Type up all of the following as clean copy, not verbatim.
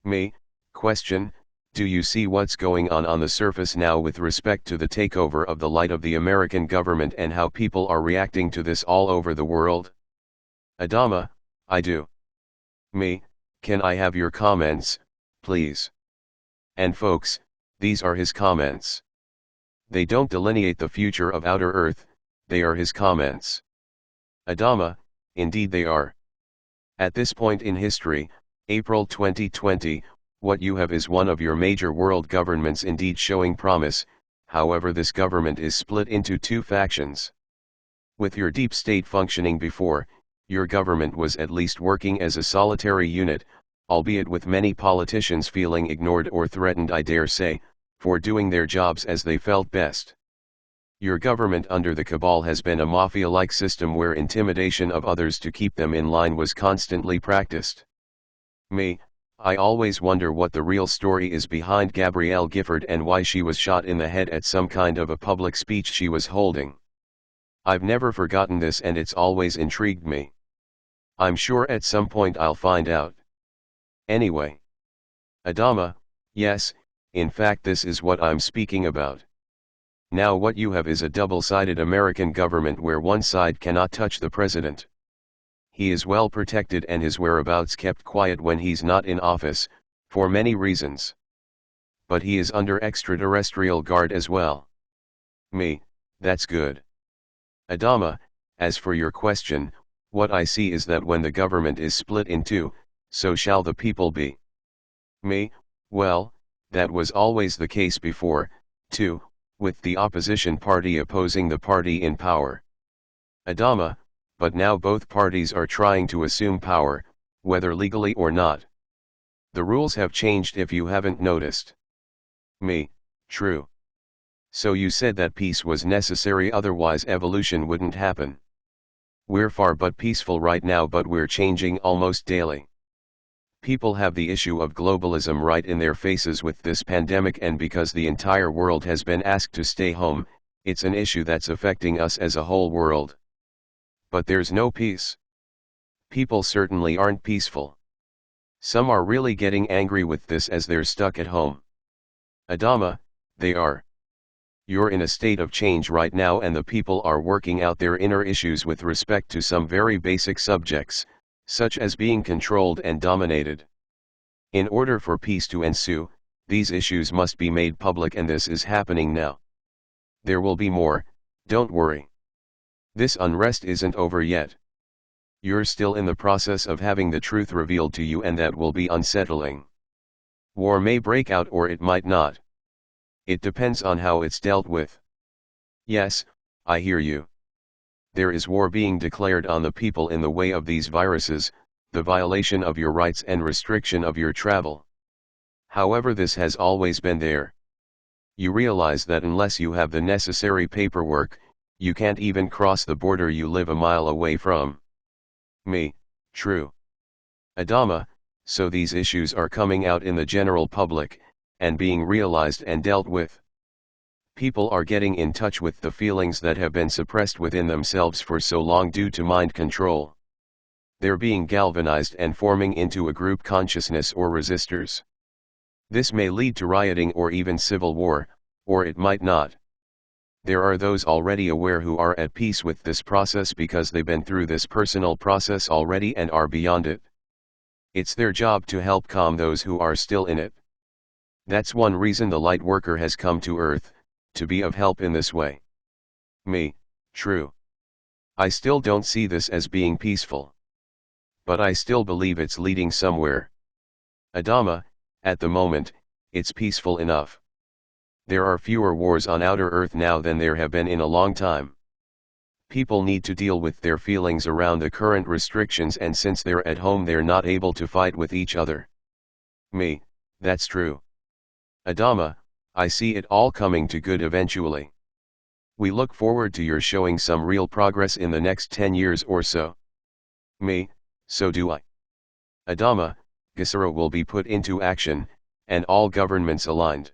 Me, question, do you see what's going on the surface now with respect to the takeover of the light of the American government and how people are reacting to this all over the world? Adama, I do. Me, can I have your comments, please? And folks, these are his comments. They don't delineate the future of outer Earth, they are his comments. Adama, indeed they are. At this point in history, April 2020, what you have is one of your major world governments indeed showing promise, however this government is split into two factions. With your deep state functioning before, your government was at least working as a solitary unit, albeit with many politicians feeling ignored or threatened, I dare say, for doing their jobs as they felt best. Your government under the cabal has been a mafia-like system where intimidation of others to keep them in line was constantly practiced. Me, I always wonder what the real story is behind Gabrielle Gifford and why she was shot in the head at some kind of a public speech she was holding. I've never forgotten this and it's always intrigued me. I'm sure at some point I'll find out. Anyway. Adama, yes, in fact this is what I'm speaking about. Now what you have is a double-sided American government where one side cannot touch the president. He is well protected and his whereabouts kept quiet when he's not in office, for many reasons. But he is under extraterrestrial guard as well. Me, that's good. Adama, as for your question, what I see is that when the government is split in two, so shall the people be. Me, well, that was always the case before, too, with the opposition party opposing the party in power. Adama, but now both parties are trying to assume power, whether legally or not. The rules have changed if you haven't noticed. Me, true. So you said that peace was necessary, otherwise evolution wouldn't happen. We're far but peaceful right now, but we're changing almost daily. People have the issue of globalism right in their faces with this pandemic, and because the entire world has been asked to stay home, it's an issue that's affecting us as a whole world. But there's no peace. People certainly aren't peaceful. Some are really getting angry with this as they're stuck at home. Adama, they are. You're in a state of change right now and the people are working out their inner issues with respect to some very basic subjects, such as being controlled and dominated. In order for peace to ensue, these issues must be made public, and this is happening now. There will be more, don't worry. This unrest isn't over yet. You're still in the process of having the truth revealed to you, and that will be unsettling. War may break out or it might not. It depends on how it's dealt with. Yes, I hear you. There is war being declared on the people in the way of these viruses, the violation of your rights and restriction of your travel. However, this has always been there. You realize that unless you have the necessary paperwork, you can't even cross the border you live a mile away from. Me, true. Adama, so these issues are coming out in the general public, and being realized and dealt with. People are getting in touch with the feelings that have been suppressed within themselves for so long due to mind control. They're being galvanized and forming into a group consciousness or resistors. This may lead to rioting or even civil war, or it might not. There are those already aware who are at peace with this process because they've been through this personal process already and are beyond it. It's their job to help calm those who are still in it. That's one reason the light worker has come to Earth, to be of help in this way. Me, true. I still don't see this as being peaceful. But I still believe it's leading somewhere. Adama, at the moment, it's peaceful enough. There are fewer wars on outer Earth now than there have been in a long time. People need to deal with their feelings around the current restrictions, and since they're at home they're not able to fight with each other. Me, that's true. Adama, I see it all coming to good eventually. We look forward to your showing some real progress in the next 10 years or so. Me, so do I. Adama, Kesara will be put into action, and all governments aligned.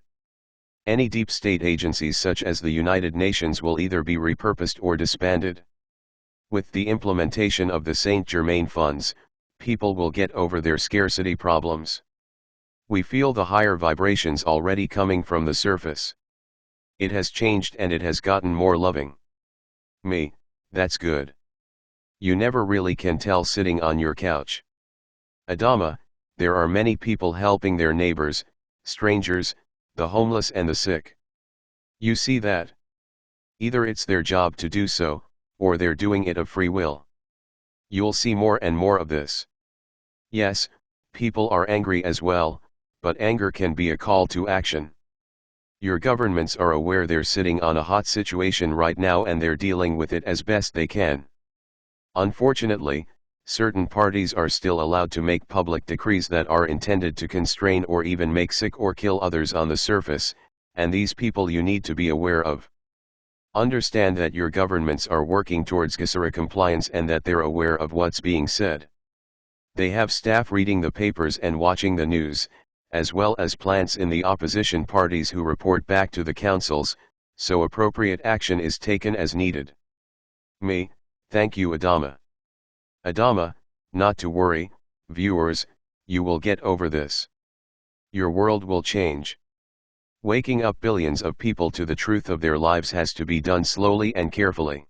Any deep state agencies such as the United Nations will either be repurposed or disbanded. With the implementation of the Germaine funds, people will get over their scarcity problems. We feel the higher vibrations already coming from the surface. It has changed and it has gotten more loving. Me, that's good. You never really can tell sitting on your couch. Adama, there are many people helping their neighbors, strangers, the homeless and the sick. You see that? Either it's their job to do so, or they're doing it of free will. You'll see more and more of this. Yes, people are angry as well, but anger can be a call to action. Your governments are aware they're sitting on a hot situation right now and they're dealing with it as best they can. Unfortunately, certain parties are still allowed to make public decrees that are intended to constrain or even make sick or kill others on the surface, and these people you need to be aware of. Understand that your governments are working towards Kesara compliance and that they're aware of what's being said. They have staff reading the papers and watching the news, as well as plants in the opposition parties who report back to the councils, so appropriate action is taken as needed. Me, thank you Adama. Adama, not to worry, viewers, you will get over this. Your world will change. Waking up billions of people to the truth of their lives has to be done slowly and carefully.